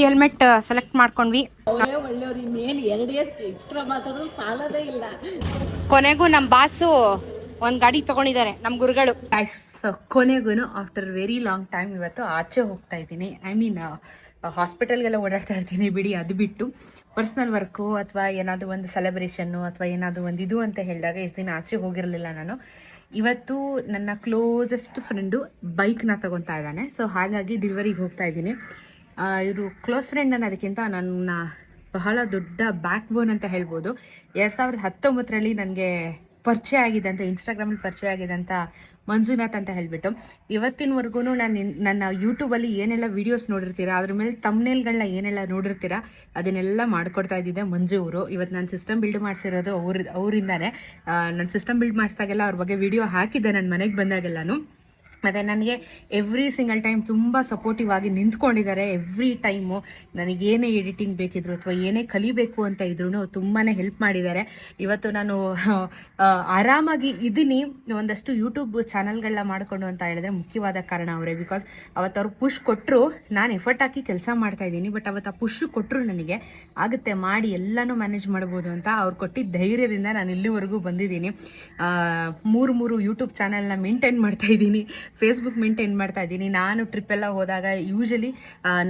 Helmet select ಮಾಡ್ಕೊಂಡ್ವಿ. ಒಳ್ಳೆಯವ್ರು ಇನ್ನೇನು ಎರಡೇ ಎಕ್ಸ್ಟ್ರಾ ಮಾತಾಡೋದು ಸಾಲದೇ ಇಲ್ಲ. ಕೊನೆಗೂ ನಮ್ಮ ಬಾಸು ಒಂದು ಗಾಡಿ ತಗೊಂಡಿದ್ದಾರೆ ನಮ್ಮ ಗುರುಗಳು. ಕೊನೆಗೂ ಆಫ್ಟರ್ ವೆರಿ ಲಾಂಗ್ ಟೈಮ್ ಇವತ್ತು ಆಚೆ ಹೋಗ್ತಾ ಇದ್ದೀನಿ. ಐ ಮೀನ್ ಹಾಸ್ಪಿಟಲ್ಗೆಲ್ಲ ಓಡಾಡ್ತಾ ಇರ್ತೀನಿ ಬಿಡಿ, ಅದು ಬಿಟ್ಟು ಪರ್ಸ್ನಲ್ ವರ್ಕು ಅಥವಾ ಏನಾದರೂ ಒಂದು ಸೆಲೆಬ್ರೇಷನ್ನು ಅಥವಾ ಏನಾದರೂ ಒಂದು ಇದು ಅಂತ ಹೇಳಿದಾಗ ಇಷ್ಟು ದಿನ ಆಚೆ ಹೋಗಿರಲಿಲ್ಲ ನಾನು. ಇವತ್ತು ನನ್ನ ಕ್ಲೋಸೆಸ್ಟ್ ಫ್ರೆಂಡು ಬೈಕ್ನ ತಗೊತಾ ಇದ್ದಾನೆ. ಸೊ ಹಾಗಾಗಿ ಡೆಲಿವರಿಗೆ ಹೋಗ್ತಾ ಇದ್ದೀನಿ. ಇವರು ಕ್ಲೋಸ್ ಫ್ರೆಂಡ್ ಅನ್ನೋದಕ್ಕಿಂತ ನನ್ನ ಬಹಳ ದೊಡ್ಡ ಬ್ಯಾಕ್ ಬೋನ್ ಅಂತ ಹೇಳ್ಬೋದು. 2019ರಲ್ಲಿ ನನಗೆ ಪರಿಚಯ ಆಗಿದೆ ಅಂತ, ಇನ್ಸ್ಟಾಗ್ರಾಮಲ್ಲಿ ಪರಿಚಯ ಆಗಿದೆ ಅಂತ ಮಂಜುನಾಥ್ ಅಂತ ಹೇಳಿಬಿಟ್ಟು. ಇವತ್ತಿನವರೆಗೂ ನನ್ನ ಯೂಟ್ಯೂಬಲ್ಲಿ ಏನೆಲ್ಲ ವೀಡಿಯೋಸ್ ನೋಡಿರ್ತೀರಾ, ಅದ್ರ ಮೇಲೆ ತಮ್ನೇಲ್ಗಳನ್ನ ಏನೆಲ್ಲ ನೋಡಿರ್ತೀರಾ ಅದನ್ನೆಲ್ಲ ಮಾಡ್ಕೊಡ್ತಾ ಇದ್ದಿದ್ದೆ ಮಂಜು ಅವರು. ಇವತ್ತು ನಾನು ಸಿಸ್ಟಮ್ ಬಿಲ್ಡ್ ಮಾಡಿಸಿರೋದು ಅವರಿಂದಾನೆ. ನಾನು ಸಿಸ್ಟಮ್ ಬಿಲ್ಡ್ ಮಾಡಿಸಿದಾಗೆಲ್ಲ ಅವ್ರ ಬಗ್ಗೆ ವೀಡಿಯೋ ಹಾಕಿದ್ದೆ ನನ್ನ ಮನೆಗೆ ಬಂದಾಗೆಲ್ಲನೂ. ಮತ್ತು ನನಗೆ ಎವ್ರಿ ಸಿಂಗಲ್ ಟೈಮ್ ತುಂಬ ಸಪೋರ್ಟಿವ್ ಆಗಿ ನಿಂತ್ಕೊಂಡಿದ್ದಾರೆ. ಎವ್ರಿ ಟೈಮು ನನಗೇನೇ ಎಡಿಟಿಂಗ್ ಬೇಕಿದ್ರು ಅಥವಾ ಏನೇ ಕಲಿಬೇಕು ಅಂತ ಇದ್ರೂ ತುಂಬಾ ಹೆಲ್ಪ್ ಮಾಡಿದ್ದಾರೆ. ಇವತ್ತು ನಾನು ಆರಾಮಾಗಿ ಇದ್ದೀನಿ. ಒಂದಷ್ಟು ಯೂಟ್ಯೂಬ್ ಚಾನಲ್ಗಳನ್ನ ಮಾಡಿಕೊಂಡು ಅಂತ ಹೇಳಿದ್ರೆ ಮುಖ್ಯವಾದ ಕಾರಣ ಅವರೇ. ಬಿಕಾಸ್ ಅವತ್ತು ಅವ್ರು ಪುಷ್ ಕೊಟ್ಟರು, ನಾನು ಎಫರ್ಟ್ ಹಾಕಿ ಕೆಲಸ ಮಾಡ್ತಾಯಿದ್ದೀನಿ. ಬಟ್ ಅವತ್ತು ಆ ಪುಷ್ ಕೊಟ್ಟರು ನನಗೆ ಆಗುತ್ತೆ ಮಾಡಿ ಎಲ್ಲನೂ ಮ್ಯಾನೇಜ್ ಮಾಡ್ಬೋದು ಅಂತ. ಅವ್ರು ಕೊಟ್ಟಿದ್ದ ಧೈರ್ಯದಿಂದ ನಾನು ಇಲ್ಲಿವರೆಗೂ ಬಂದಿದ್ದೀನಿ. ಮೂರು ಯೂಟ್ಯೂಬ್ ಚಾನಲ್ನ ಮೇಂಟೈನ್ ಮಾಡ್ತಾಯಿದ್ದೀನಿ, ಫೇಸ್ಬುಕ್ ಮೇಂಟೈನ್ ಮಾಡ್ತಾ ಇದ್ದೀನಿ. ನಾನು ಟ್ರಿಪ್ಪೆಲ್ಲ ಹೋದಾಗ ಯೂಶಲಿ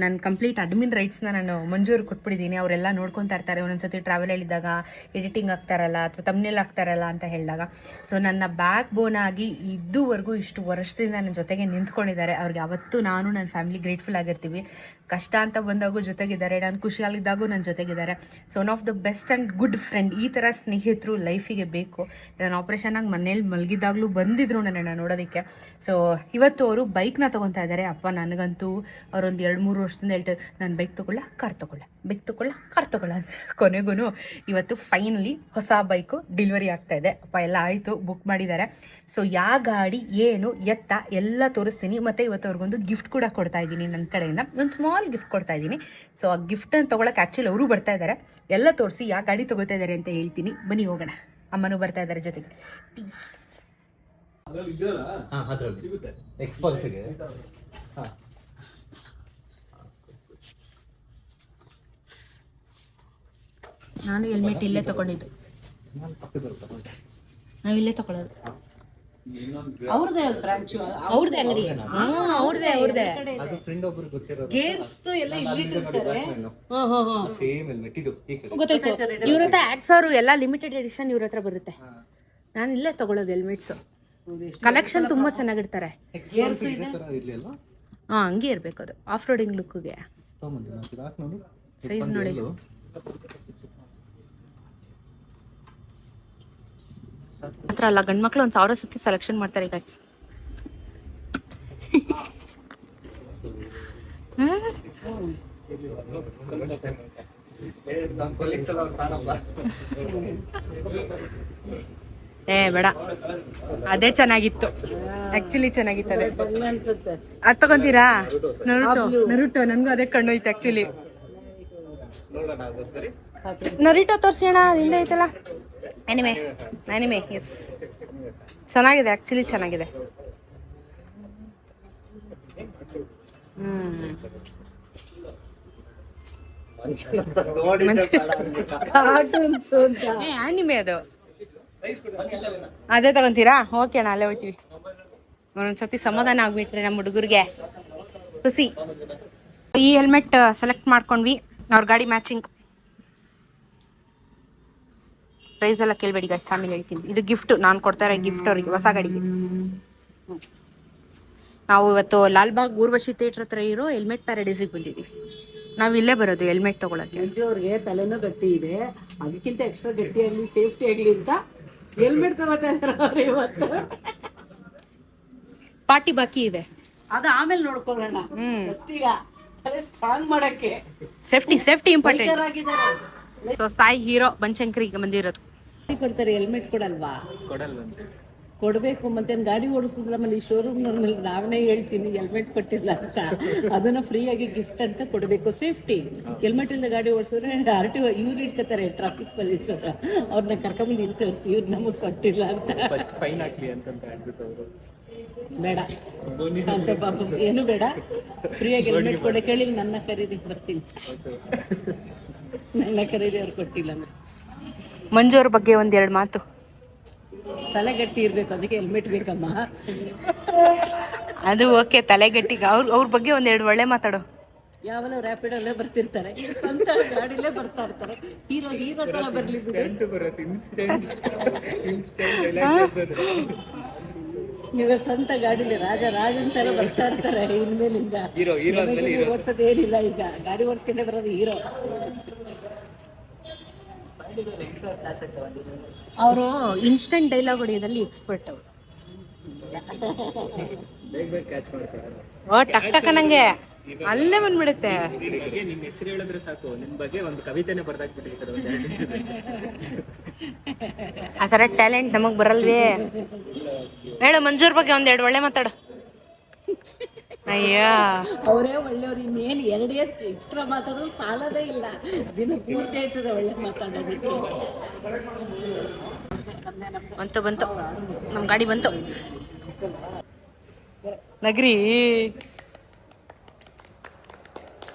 ನಾನು ಕಂಪ್ಲೀಟ್ ಅಡ್ಮಿನ್ ರೈಟ್ಸ್ನ ನಾನು ಮಂಜೂರು ಕೊಟ್ಬಿಟ್ಟಿದ್ದೀನಿ. ಅವರೆಲ್ಲ ನೋಡ್ಕೊತಾ ಇರ್ತಾರೆ. ಒಂದೊಂದ್ಸತಿ ಟ್ರಾವೆಲ್ ಹೇಳಿದಾಗ ಎಡಿಟಿಂಗ್ ಆಗ್ತಾರಲ್ಲ ಅಥವಾ ತಮ್ನೇಲ್ ಆಗ್ತಾರಲ್ಲ ಅಂತ ಹೇಳಿದಾಗ. ಸೊ ನನ್ನ ಬ್ಯಾಕ್ ಬೋನ್ ಆಗಿ ಇದುವರೆಗೂ ಇಷ್ಟು ವರ್ಷದಿಂದ ನನ್ನ ಜೊತೆಗೆ ನಿಂತ್ಕೊಂಡಿದ್ದಾರೆ. ಅವ್ರಿಗೆ ಅವತ್ತು ನಾನು ನನ್ನ ಫ್ಯಾಮಿಲಿ ಗ್ರೇಟ್ಫುಲ್ ಆಗಿರ್ತೀವಿ. ಕಷ್ಟ ಅಂತ ಬಂದಾಗೂ ಜೊತೆಗಿದ್ದಾರೆ, ನಾನು ಖುಷಿಯಾಗಿದ್ದಾಗೂ ನನ್ನ ಜೊತೆಗಿದ್ದಾರೆ. So one of the best and good friend. ಈ ಥರ ಸ್ನೇಹಿತರು ಲೈಫಿಗೆ ಬೇಕು. ನಾನು ಆಪ್ರೇಷನ್ ಆಗಿ ಮನೇಲಿ ಮಲಗಿದ್ದಾಗಲೂ ಬಂದಿದ್ರು ನನ್ನನ್ನು ನೋಡೋದಕ್ಕೆ. ಸೊ ಇವತ್ತು ಅವರು ಬೈಕ್ನ ತೊಗೊತಾ ಇದ್ದಾರೆ. ಅಪ್ಪ ನನಗಂತೂ ಅವರೊಂದು 2-3 ವರ್ಷದಿಂದ ಹೇಳ್ತಾರೆ, ನಾನು ಬೈಕ್ ತೊಗೊಳ್ಳ ಕಾರ್ ತೊಗೊಳ್ಳ. ಕೊನೆಗೂ ಇವತ್ತು ಫೈನಲಿ ಹೊಸ ಬೈಕು ಡೆಲಿವರಿ ಆಗ್ತಾ ಇದೆ. ಅಪ್ಪ ಎಲ್ಲ ಆಯಿತು, ಬುಕ್ ಮಾಡಿದ್ದಾರೆ. ಸೊ ಯಾವ ಗಾಡಿ ಏನು ಎತ್ತ ಎಲ್ಲ ತೋರಿಸ್ತೀನಿ. ಮತ್ತು ಇವತ್ತು ಅವ್ರಿಗೊಂದು ಗಿಫ್ಟ್ ಕೂಡ ಕೊಡ್ತಾ ಇದ್ದೀನಿ ನನ್ನ ಕಡೆಯಿಂದ. ಒಂದು ಸ್ಮಾಲ್ ಗಿಫ್ಟ್ ಕೊಡ್ತಾ ಇದ್ದೀನಿ. ಸೊ ಆ ಗಿಫ್ಟನ್ನು ತೊಗೊಳಕ್ಕೆ ಆ್ಯಕ್ಚುಲಿ ಅವರು ಬರ್ತಾ ಇದ್ದಾರೆ. ಎಲ್ಲ ತೋರಿಸಿ ಯಾವ ಗಾಡಿ ತೊಗೋತಾ ಇದ್ದಾರೆ ಅಂತ ಹೇಳ್ತೀನಿ. ಬನ್ನಿ ಹೋಗೋಣ. ಅಮ್ಮನೂ ಬರ್ತಾ ಇದ್ದಾರೆ ಜೊತೆಗೆ. ಪ್ಲೀಸ್ ನಾನು ಹೆಲ್ಮೆಟ್ ಇಲ್ಲೇ ತಗೊಂಡಿದ್ದು, ನಾವು ಇಲ್ಲೇ ತಗೊಳ್ಳೋದು. ಅವ್ರದೇ ಬ್ರಾಂಚು, ಅವ್ರದೇ ಅಂಗಡಿ. ಅವ್ರದೇ ಗೇರ್ಸ್ ಎಲ್ಲ ಇಲ್ಲಿಟ್ಟಿರ್ತಾರೆ. ಗೊತ್ತಾಯ್ತು. ಇವ್ರ ಹತ್ರ ಆಕ್ಸ್ ಅವರು ಎಲ್ಲ ಲಿಮಿಟೆಡ್ ಎಡಿಷನ್ ಇವ್ರ ಹತ್ರ ಬರುತ್ತೆ. ನಾನು ಇಲ್ಲೇ ತಗೊಳ್ಳೋದು ಹೆಲ್ಮೆಟ್ಸು. ಕಲೆಕ್ಷನ್ ತುಂಬ ಚೆನ್ನಾಗಿರ್ತಾರೆ. ಹಾಂ, ಹಂಗೆ ಇರಬೇಕು ಅದು ಆಫ್ ರೋಡಿಂಗ್ ಲುಕ್ಗೆ. ಸೈಜ್ ನೋಡಿ. ಹತ್ರ ಅಲ್ಲ, ಗಂಡು ಮಕ್ಳು 1000 ಸತಿ ಸೆಲೆಕ್ಷನ್ ಮಾಡ್ತಾರೆ ಈಗ. ಬೇಡ, ಅದೇ ಚೆನ್ನಾಗಿತ್ತು. ಆಕ್ಚುಲಿ ಚೆನ್ನಾಗಿತ್ತು ಅದೇ. ಅದು ತಗೊಂತೀರಾ? ನರುಟೋ ನನಗೂ ಅದೇ ಕಣ್ಣೋಯ್ತು ಆಕ್ಚುಲಿ. ನರಿಟೋ ತೋರಿಸೋಣ, ಹಿಂದೆ ಐತಲ್ಲ ಎನಿಮೆ. ಎಸ್, ಚೆನ್ನಾಗಿದೆ ಆಕ್ಚುಲಿ, ಚೆನ್ನಾಗಿದೆ. ಆನಿಮೆ ಅದು. ಅದೇ ತಗೊಂತೀರಾ? ಓಕೆ ಅಣ್ಣ, ಅಲ್ಲೇ ಹೋಗ್ತೀವಿ. ಒಂದೊಂದ್ಸತಿ ಸಮಾಧಾನ ಆಗ್ಬಿಟ್ರೆ ನಮ್ಮ ಹುಡುಗರಿಗೆ ಖುಷಿ. ಈ ಹೆಲ್ಮೆಟ್ ಸೆಲೆಕ್ಟ್ ಮಾಡ್ಕೊಂಡ್ವಿ, ಅವ್ರ ಗಾಡಿ ಮ್ಯಾಚಿಂಗ್. ಪ್ರೈಸ್ ಎಲ್ಲ ಕೇಳಬೇಡಿ ಗಾಯ್ಸ್, ಆಮೇಲೆ ಹೇಳ್ತೀನಿ. ಇದು ಗಿಫ್ಟ್, ನಾನು ಕೊಡ್ತಾ ಇರೋ ಗಿಫ್ಟ್ ಅವ್ರಿಗೆ, ಹೊಸ ಗಾಡಿಗೆ. ನಾವು ಇವತ್ತು ಲಾಲ್ಬಾಗ್ ಊರ್ವಶಿ ಥಿಯೇಟರ್ ಹತ್ರ ಇರೋ ಹೆಲ್ಮೆಟ್ ಪ್ಯಾರಡೈಸಿಗೆ ಬಂದಿದ್ದೀವಿ. ನಾವು ಇಲ್ಲೇ ಬರೋದು ಹೆಲ್ಮೆಟ್ ತಗೊಳಕ್ಕೆ. ಅವ್ರಿಗೆ ತಲೆನೂ ಗಟ್ಟಿ ಇದೆ, ಅದಕ್ಕಿಂತ ಎಕ್ಸ್ಟ್ರಾ ಗಟ್ಟಿ ಆಗಲಿ, ಸೇಫ್ಟಿ ಆಗಲಿ ಅಂತ ಹೆಲ್ಮೆಟ್ ತಗೋತಾ ಇದ್ದಾರೆ ಇವತ್ತು. ಪಾರ್ಟಿ ಬಾಕಿ ಇದೆ, ಅದು ಆಮೇಲೆ ನೋಡ್ಕೊಳ್ಳೋಣ. ಈಗ ತಲೆ ಸ್ಟ್ರಾಂಗ್ ಮಾಡಕ್ಕೆ safety important. So Sai Hero ಬನಶಂಕರಿಗೆ ಬಂದಿರೋದು. ಕೊಡ್ತಾರೆ, ಹೆಲ್ಮೆಟ್ ಕೊಡಲ್ವಾ? ಕೊಡಬೇಕು. ಮತ್ತೆ ಗಾಡಿ ಓಡಿಸಿದ್ರೆ ಆಮೇಲೆ ಈ ಶೋರೂಮ್ ನಾವೇ ಹೇಳ್ತೀನಿ ಹೆಲ್ಮೆಟ್ ಕೊಟ್ಟಿಲ್ಲ ಅಂತ. ಅದನ್ನ ಫ್ರೀಯಾಗಿ ಗಿಫ್ಟ್ ಅಂತ ಕೊಡಬೇಕು. ಸೇಫ್ಟಿ ಹೆಲ್ಮೆಟ್ ಇಲ್ಲದೆ ಗಾಡಿ ಓಡಿಸಿದ್ರೆ RTO ಇವ್ರು ಇಟ್ಕೋತಾರೆ, ಟ್ರಾಫಿಕ್ ಪೊಲೀಸ್ ಅವ್ರನ್ನ ಕರ್ಕೊಂಬಂದು ಇಲ್ಲಿ ತೋರಿಸಿ, ಇವ್ರು ನಮಗೆ ಕೊಟ್ಟಿಲ್ಲ ಅಂತ. ಫೈನ್ ಹಾಕ್ಲಿ ಅಂತ ಹೇಳ್ಬಿಟ್ಟು ಅವರು ಬೇಡ ಅಂತ ಪಾಪ ಏನು ಬೇಡ, ಫ್ರೀಯಾಗಿ ಹೆಲ್ಮೆಟ್ ಕೊಡಿ, ಕೇಳಿ ನನ್ನ ಕರೀರಿ ಬರ್ತೀನಿ. ನನ್ನ ಕರೀರಿ ಅವ್ರು ಕೊಟ್ಟಿಲ್ಲ ಅಂದ್ರೆ. ಮಂಜು ಅವ್ರ ಬಗ್ಗೆ ಒಂದೆರಡು ಮಾತು. ತಲೆ ಗಟ್ಟಿ ಇರಬೇಕು, ಅದಕ್ಕೆ ಹೆಲ್ಮೆಟ್ ಬೇಕಮ್ಮ. ಅದು ಓಕೆ, ತಲೆಗಟ್ಟಿಗೆ ಅವ್ರ ಬಗ್ಗೆ ಒಂದೆರಡು ಒಳ್ಳೆ ಮಾತಾಡು. ಯಾವಲ್ಲ ರ್ಯಾಪಿಡಲ್ಲೇ ಬರ್ತಿರ್ತಾರೆ, ಸ್ವಂತ ಗಾಡಿಲೇ ಬರ್ತಾ ಇರ್ತಾರೆ. ಹೀರೋ ತರ ಬರ್ಲಿ ಬಿಡು. ನೀವು ಸ್ವಂತ ಗಾಡಿಲಿ ರಾಜನ್ ತರ ಬರ್ತಾ ಇರ್ತಾರೆ. ಇನ್ಮೇಲಿಂದ ಓಡ್ಸೋದು ಏನಿಲ್ಲ, ಈಗ ಗಾಡಿ ಓಡಿಸ್ಕೊಂಡೇ ಬರೋದು ಹೀರೋ. ಅವರು ಇನ್ಸ್ಟೆಂಟ್ ಡೈಲಾಗ್ ಹೊಡೆಯೋದಲ್ಲಿ ಎಕ್ಸ್ಪರ್ಟ್ ಅವರು. ಓ ಟಕ್ ಟಕ್ ನಂಗೆ ಅಲ್ಲೇ ಬಂದ್ಬಿಡುತ್ತೆ. ನಿನ್ನ ಹೆಸರು ಹೇಳಿದ್ರೆ ಸಾಕು, ನಿನ್ ಬಗ್ಗೆ ಒಂದು ಕವಿತೆನೆ ಬರ್ದಾಕ್ಬಿಟ್ಟಿರ್ತಾರೆ. ಆ ಥರ ಟ್ಯಾಲೆಂಟ್ ನಮಗ್ ಬರಲ್ವೇ? ಹೇಳು ಮಂಜೂರ್ ಬಗ್ಗೆ ಒಂದೆರಡು ಒಳ್ಳೆ ಮಾತಾಡು. ಅಯ್ಯ ಅವರೇ ಒಳ್ಳೆಯವ್ರು, ಇನ್ನೇನು ಎರಡೇ ಎಕ್ಸ್ಟ್ರಾ ಮಾತಾಡೋದು ಸಾಲದೇ ಇಲ್ಲ. ದಿನ ಪೂರ್ತಿ ಆಯ್ತದೆ ಒಳ್ಳೆ ಮಾತಾಡೋದಕ್ಕೆ. ಬಂತು ನಮ್ಮ ಗಾಡಿ ಬಂತು. ನಗರಿ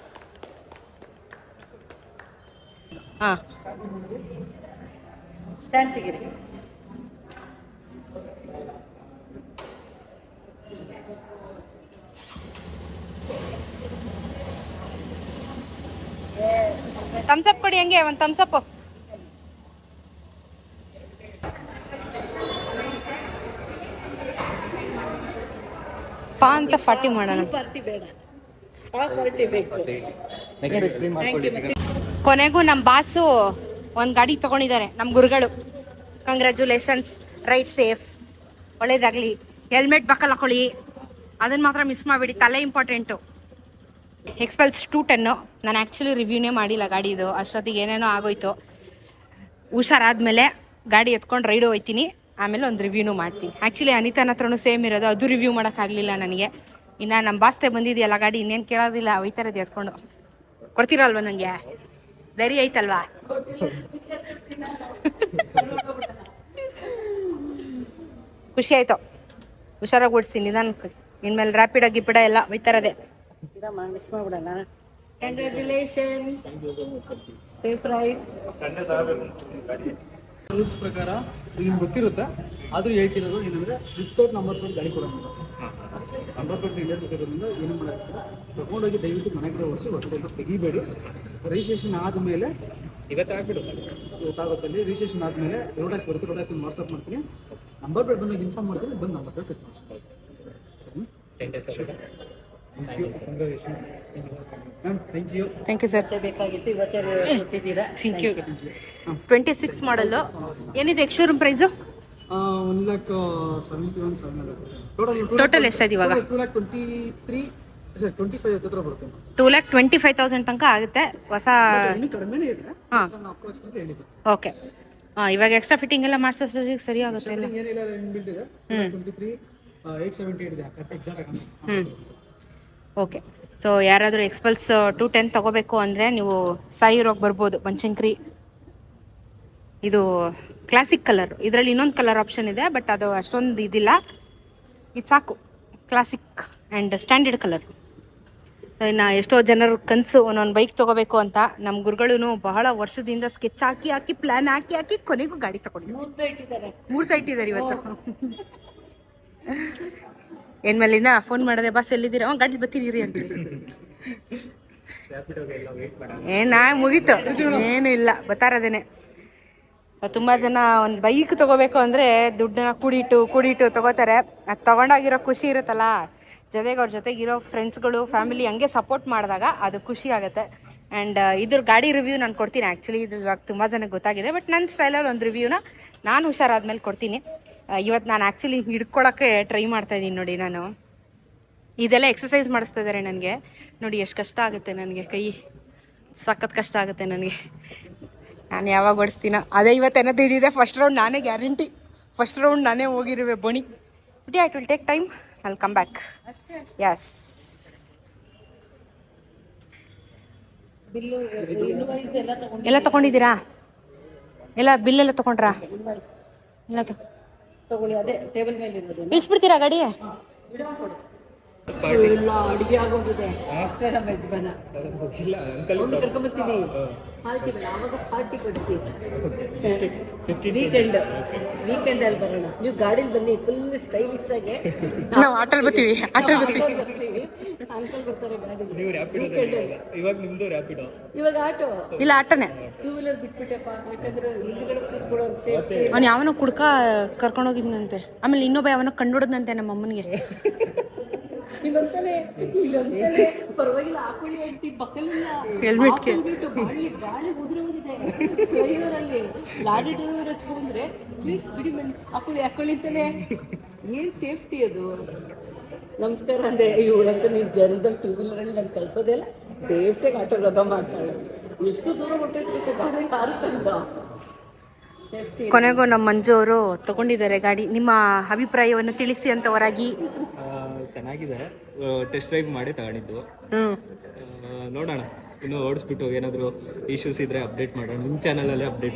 ಹಾ ಸ್ಟ್ಯಾಂಡ್ ತೆಗೀರಿ. ಥಮ್ಸಪ್ ಕೊಡಿ, ಹಂಗೆ ಒಂದು ಥಮ್ಸಪ್. ಪಾ ಅಂತ ಪಾರ್ಟಿ ಮಾಡೋಣ. ಪಾರ್ಟಿ ಬೇಡ, ಪಾರ್ಟಿ ಬೇಕು. ಕೊನೆಗೂ ನಮ್ಮ ಬಾಸು ಒಂದು ಗಾಡಿ ತಗೊಂಡಿದ್ದಾರೆ, ನಮ್ಮ ಗುರುಗಳು. ಕಂಗ್ರ್ಯಾಚುಲೇಷನ್ಸ್, ರೈಟ್ ಸೇಫ್, ಒಳ್ಳೇದಾಗಲಿ. ಹೆಲ್ಮೆಟ್ ಬಕ್ಕಲ್ ಹಾಕೊಳ್ಳಿ, ಅದನ್ನು ಮಾತ್ರ ಮಿಸ್ ಮಾಡಿಬಿಡಿ, ತಲೆ ಇಂಪಾರ್ಟೆಂಟು. ಎಕ್ಸ್ಪಲ್ಸ್ 210. ನಾನು ಆ್ಯಕ್ಚುಲಿ ರಿವ್ಯೂನೇ ಮಾಡಿಲ್ಲ ಗಾಡಿದು, ಅಷ್ಟೊತ್ತಿಗೆ ಏನೇನೋ ಆಗೋಯ್ತು. ಹುಷಾರಾದ್ಮೇಲೆ ಗಾಡಿ ಎತ್ಕೊಂಡು ರೈಡ್ ಹೋಗ್ತೀನಿ, ಆಮೇಲೆ ಒಂದು ರಿವ್ಯೂನೂ ಮಾಡ್ತೀನಿ. ಆ್ಯಕ್ಚುಲಿ ಅನಿತಾನ ಹತ್ರನೂ ಸೇಮ್ ಇರೋದು, ಅದು ರಿವ್ಯೂ ಮಾಡೋಕ್ಕಾಗಲಿಲ್ಲ ನನಗೆ. ಇನ್ನು ನಮ್ಮ ಬಾಸ್ತೆ ಬಂದಿದೆಯಲ್ಲ ಗಾಡಿ, ಇನ್ನೇನು ಕೇಳೋದಿಲ್ಲ, ಒಯ್ತಾರದು ಎತ್ಕೊಂಡು. ಕೊಡ್ತೀರಲ್ವ ನನಗೆ? ಧೈರ್ಯ ಐತಲ್ವಾ? ಖುಷಿ ಆಯಿತು. ಹುಷಾರಾಗಿ ಓಡಿಸಿ, ನಿಧಾನಕ್ಕೆ. ಇನ್ಮೇಲೆ ರ್ಯಾಪಿಡ ಗಿಪಿಡ ಎಲ್ಲ ಒಯ್ತಾರದೆ. ಮಿಸ್ ಮಾಡ್ಬಿಡೋಣ. Congratulation, safe ride. ರೂಲ್ಸ್ ಪ್ರಕಾರ ನಿಮ್ಗೆ ಗೊತ್ತಿರುತ್ತೆ, ಆದರೂ ಹೇಳ್ತಿರೋದು ಏನಂದರೆ ವಿತೌಟ್ ನಂಬರ್ ಪ್ಲೇಟ್ ಗಾಡಿ ಕೊಡೋದು. ನಂಬರ್ ಪ್ಲೇಟ್ ಇಂಡಿಯಾ ಗೊತ್ತಿರೋದ್ರಿಂದ ಏನು ಮಾಡೋಕ್ಕೆ ತಗೊಂಡೋಗಿ ದಯವಿಟ್ಟು ಮನೆಗೆ ಓಡಿಸಿ, ಹೊರಗಡೆ ತೆಗಿಬೇಡಿ. ರಿಜಿಸ್ಟ್ರೇಷನ್ ಆದಮೇಲೆ ಇವತ್ತಾಗುತ್ತಲ್ಲಿ ರಿಜಿಸ್ಟ್ರೇಷನ್ ಆದಮೇಲೆ ರೋಡ್ ಟ್ಯಾಕ್ಸ್ ಬರುತ್ತೆ, ರೋಡ್ ಟ್ಯಾಕ್ಸ್ ವಾಟ್ಸಪ್ ಮಾಡ್ತೀನಿ. ನಂಬರ್ ಪ್ಲೇಟ್ ಬಂದಾಗ ಇನ್ಫಾರ್ಮ್ ಮಾಡ್ತೀನಿ, ಬಂದು ನಂಬರ್ ಪ್ಲೇಟ್ ಫಿಟ್ ಮಾಡಿಸಿ. ಸರಿ, thank you. Congratulation ma'am, thank you. Thank you sir. ಬೇಕಾಗಿತ್ತು, ಇವತ್ತೇ ಕೊಟ್ಟಿದ್ದೀರಾ. Thank you. 26 ಮಾಡಲ್ಲು. ಏನಿದೆ ಎಕ್ಸ್-ಶೋರೂಮ್ ಪ್ರೈಸು? 1,71,700. ಟೋಟಲ್ ಎಷ್ಟಾಯ್ತು ಇವಾಗ? 2,23,25 ಹತ್ರ ಬರುತ್ತೆ. 2,25,000 ತನಕ ಆಗುತ್ತೆ ಹೊಸ. ಇನ್ನೂ ಕಡಿಮೆನೇ ಇದೆ. ಹಾಂ, ಅಪ್ರಾಕ್ಸಿಮೇಟ್ಲಿ ಹೇಳಿದೆ. ಓಕೆ. ಹಾಂ, ಇವಾಗ ಎಕ್ಸ್ಟ್ರಾ ಫಿಟ್ಟಿಂಗ್ ಎಲ್ಲ ಮಾಡಿಸೋದು ಸರಿ ಆಗುತ್ತೆ ಎಲ್ಲ? ಏನಿಲ್ಲ, ಇನ್ಬಿಲ್ಟ್ ಇದೆ. 23,878 ಇದೆ ಎಕ್ಸಾಕ್ಟ್ ಆಗಿ. ಓಕೆ. ಸೊ ಯಾರಾದರೂ ಎಕ್ಸ್ಪಲ್ಸ್ 210 ತೊಗೋಬೇಕು ಅಂದರೆ ನೀವು ಸಾಯಿ ರೋಗ್ ಬರ್ಬೋದು, ಬನಶಂಕರಿ. ಇದು ಕ್ಲಾಸಿಕ್ ಕಲರ್. ಇದರಲ್ಲಿ ಇನ್ನೊಂದು ಕಲರ್ ಆಪ್ಷನ್ ಇದೆ, ಬಟ್ ಅದು ಅಷ್ಟೊಂದು ಇದಿಲ್ಲ. ಇದು ಸಾಕು, ಕ್ಲಾಸಿಕ್ ಆ್ಯಂಡ್ ಸ್ಟ್ಯಾಂಡರ್ಡ್ ಕಲರ್. ಇನ್ನು ಎಷ್ಟೋ ಜನರ ಕನಸು ಒಂದೊಂದು ಬೈಕ್ ತೊಗೋಬೇಕು ಅಂತ. ನಮ್ಮ ಗುರುಗಳು ಬಹಳ ವರ್ಷದಿಂದ ಸ್ಕೆಚ್ ಹಾಕಿ ಪ್ಲ್ಯಾನ್ ಹಾಕಿ ಕೊನೆಗೂ ಗಾಡಿ ತೊಗೊಂಡಿದ್ದಾರೆ. ಮೂರ್ತ ಇಟ್ಟಿದ್ದಾರೆ ಇವತ್ತು. ಏನ್ಮೇಲಿಂದ ಫೋನ್ ಮಾಡಿದೆ, ಬಸ್ ಎಲ್ಲಿದ್ದೀರಾ? ಗಾಡಿ ಬರ್ತೀರಿ ಅಂತ. ಮುಗೀತು, ಏನೂ ಇಲ್ಲ, ಬತ್ತಾರದೇನೆ. ತುಂಬ ಜನ ಒಂದು ಬೈಕ್ ತೊಗೋಬೇಕು ಅಂದರೆ ದುಡ್ಡನ್ನ ಕೂಡಿಟ್ಟು ತೊಗೋತಾರೆ. ಅದು ತೊಗೊಂಡಾಗಿರೋ ಖುಷಿ ಇರುತ್ತಲ್ಲ, ಜೊತೆಗೆ ಅವ್ರ ಜೊತೆಗಿರೋ ಫ್ರೆಂಡ್ಸ್ಗಳು, ಫ್ಯಾಮಿಲಿ ಹಂಗೆ ಸಪೋರ್ಟ್ ಮಾಡಿದಾಗ ಅದು ಖುಷಿ ಆಗುತ್ತೆ. ಆ್ಯಂಡ್ ಇದ್ರ ಗಾಡಿ ರಿವ್ಯೂ ನಾನು ಕೊಡ್ತೀನಿ. ಆ್ಯಕ್ಚುಲಿ ಇದು ಇವಾಗ ತುಂಬ ಜನಕ್ಕೆ ಗೊತ್ತಾಗಿದೆ, ಬಟ್ ನನ್ನ ಸ್ಟೈಲಲ್ಲಿ ಒಂದು ರಿವ್ಯೂನ ನಾನು ಹುಷಾರಾದ್ಮೇಲೆ ಕೊಡ್ತೀನಿ. ಇವತ್ತು ನಾನು ಆ್ಯಕ್ಚುಲಿ ಹಿಡ್ಕೊಳಕ್ಕೆ ಟ್ರೈ ಮಾಡ್ತಾಯಿದ್ದೀನಿ. ನೋಡಿ, ನಾನು ಇದೆಲ್ಲ ಎಕ್ಸಸೈಸ್ ಮಾಡಿಸ್ತಾ ಇದ್ದಾರೆ ನನಗೆ. ನೋಡಿ ಎಷ್ಟು ಕಷ್ಟ ಆಗುತ್ತೆ ನನಗೆ, ಕೈ ಸಖತ್ ಕಷ್ಟ ಆಗುತ್ತೆ ನನಗೆ. ನಾನು ಯಾವಾಗ ಓಡಿಸ್ತೀನೋ ಅದೇ ಇವತ್ತು ಏನದು ಇದಿದೆ. ಫಸ್ಟ್ ರೌಂಡ್ ನಾನೇ ಗ್ಯಾರಂಟಿ, ಫಸ್ಟ್ ರೌಂಡ್ ನಾನೇ ಹೋಗಿರುವೆ ಬೋಣಿ. But it will take time, I will come back. Yes. ಎಲ್ಲ ತೊಗೊಂಡಿದ್ದೀರಾ? ಎಲ್ಲ ಬಿಲ್ಲೆಲ್ಲ ತೊಗೊಂಡ್ರಾ? ಎಲ್ಲ ತಗೊಳ್ಳಿ, ಅದೇ ಟೇಬಲ್ ಮೇಲೆ ಇರೋದು. ಇಳಿಸ್ಬಿಡ್ತೀರಾ ಗಾಡಿ? ಎಲ್ಲ ಅಡುಗೆ ಆಗೋಗಿದೆ ಅಷ್ಟೇ. ನಮ್ಮ ಯಜಮಾನ ಇಲ್ಲ ಅಂಕಲ್ ಒಂದು ಕರ್ಕೊಂಬರ್ತೀನಿ, ಪಾರ್ಟಿ ಬೇಡ, ಆವಾಗ ಪಾರ್ಟಿ ಕೊಡಿಸಿ. 15 ವೀಕೆಂಡ್ ಅಲ್ಲಿ ಬರೋಣ. ನೀವು ಗಾಡೀಲಿ ಬನ್ನಿ, ಫುಲ್ ಸ್ಟೈಲಿಶ್ ಆಗಿ. ನಾವು ಆಟೋಲ್ ಬರ್ತೀವಿ. ಬರ್ತೀವಿ, ಅಂಕಲ್ ಬರ್ತಾರೆ ಗಾಡಿ. ನೀವು ರ್ಯಾಪಿಡೋ ಇವಾಗ ನಿಮ್ದು ರ್ಯಾಪಿಡೋ, ಇವಾಗ ಆಟೋ ಇಲ್ಲ ಆಟೋನೇ. ಟೂ ವೀಲರ್ ಬಿಟ್ಬಿಟ್ಟೆಪ್ಪ, ಯಾಕಂದ್ರೆ ಹಿಂದ್ಗಡೆ ಕೂತ್ಕೊಳ್ಳೋ ಸೇಫ್ಟಿ. ಅವ್ನು ಯಾವನೋ ಕುಡ್ಕ ಕರ್ಕೊಂಡೋಗಿದ್ನಂತೆ, ಆಮೇಲೆ ಇನ್ನೊಬ್ಬ ಯಾವನೋ ಕಂಡುಹಿಡಿದ್ನಂತೆ ನಮ್ಮ ಅಮ್ಮನಿಗೆ. ಈಗಂತಾನೆ ಪರವಾಗಿಲ್ಲ ಹಾಕೊಳ್ಳಿ ಅಂತಿ, ಬಕ್ಕಲಿಲ್ಲ ಹೆಲ್ಮೆಟ್ಗೆ ಗಾಳಿ ಉದುರಿ ಹೋಗಿದೆ. ಫ್ಲೈಓವರ್ ಅಲ್ಲಿ ಲಾರಿ ಡ್ರೈವರ್ ಹಚ್ಕೊಂಡ್ರೆ ಪ್ಲೀಸ್ ಬಿಡಿ ಮೇಡಮ್, ಹಾಕೊಳ್ಳಿ ಅಂತಾನೆ. ಏನ್ ಸೇಫ್ಟಿ ಅದು. ನಮಸ್ಕಾರ ಅಂದೆ, ಇವಳಂತ ನೀವು ಜನದಲ್ಲಿ ಟೂ ವೀಲರಲ್ಲಿ ನಾನು ಕಳ್ಸೋದಿಲ್ಲ, ಸೇಫ್ಟಿಯಾಗಿ ಆಟೋ ಲಗ ಮಾಡ್ತಾಳೆ. ಎಷ್ಟು ದೂರ ಹೊಟ್ಟೈತೆ ಗಾಡಿ ಕಾರು ಕಂಡ ಸೇಫ್ಟಿ. ಕೊನೆಗೂ ನಮ್ಮ ಮಂಜು ಅವರು ತಗೊಂಡಿದ್ದಾರೆ ಗಾಡಿ. ನಿಮ್ಮ ಅಭಿಪ್ರಾಯವನ್ನು ತಿಳಿಸಿ ಅಂತ ಹೊರಗಿ. ಚೆನ್ನಾಗಿದೆ. ಟೆಸ್ಟ್ ಡ್ರೈವ್ ಮಾಡಿ ತಗೊಂಡಿದ್ದು. ನೋಡೋಣ, ಇನ್ನು ಓಡಿಸ್ಬಿಟ್ಟು ಏನಾದರೂ ಇಶ್ಯೂಸ್ ಇದ್ರೆ ಅಪ್ಡೇಟ್ ಮಾಡೋಣ. ನಿಮ್ಮ ಚಾನಲಲ್ಲಿ ಅಪ್ಡೇಟ್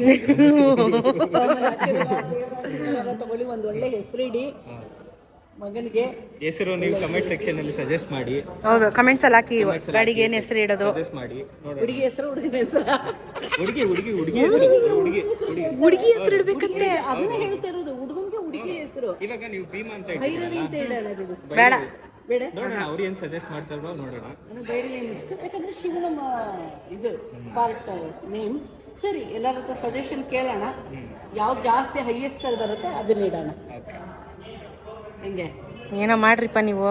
ತಗೊಳ್ಳಿ, ಒಂದು ಒಳ್ಳೆ ಹೆಸರಿಡಿ ಮಗನಿಗೆ. ಹೆಸರು ನೀವು ಕಮೆಂಟ್ ಸೆಕ್ಷನ್ ಅಲ್ಲಿ ಸಜೆಸ್ಟ್ ಮಾಡಿ. ಹೌದು, ಕಮೆಂಟ್ಸ್ ಅಲ್ಲಿ ಹಾಕಿ ಗಾಡಿಗೆ ಏನು ಹೆಸರು ಇಡೋದು. ಸಜೆಸ್ಟ್ ಮಾಡಿ ನೋಡೋಣ. ಹುಡುಗಿ ಹೆಸರು, ಹುಡುಗನ ಹೆಸರು, ಹುಡುಗಿ ಹೆಸರು ಇಡ್ಬೇಕಂತೆ. ಅದನ್ನ ಹೇಳ್ತಾ ಇರೋದು. ಹುಡುಗನ್ಗೆ ಹುಡುಗಿ ಹೆಸರು. ಇವಾಗ ನೀವು ಭೀಮಾ ಅಂತ ಭೈರವಿ ಅಂತ ಹೇಳೋಣ. ಬಿಡು, ಬೇಡ ಬೇಡ, ನೋಡೋಣ ಅವ್ರು ಏನು ಸಜೆಸ್ಟ್ ಮಾಡ್ತಾರೋ ನೋಡೋಣ. ನನಗೆ ಭೈರವಿ ಏನು ಇಷ್ಟ, ಯಾಕಂದ್ರೆ ಶಿವ ನಮ್ಮ ಇದು ಪಾರ್ಟ್ ನೇಮ್. ಸರಿ, ಎಲ್ಲರ ಹತ್ರ ಸಜೆಷನ್ ಕೇಳೋಣ. ಯಾವ್ದು ಜಾಸ್ತಿ ಹೈಯೆಸ್ಟ್ ಅಲ್ಲಿ ಬರುತ್ತೆ ಅದನ್ನ ಇಡೋಣ. ಹೆಂಗೆ ಏನೋ ಮಾಡ್ರಿಪ್ಪ ನೀವು.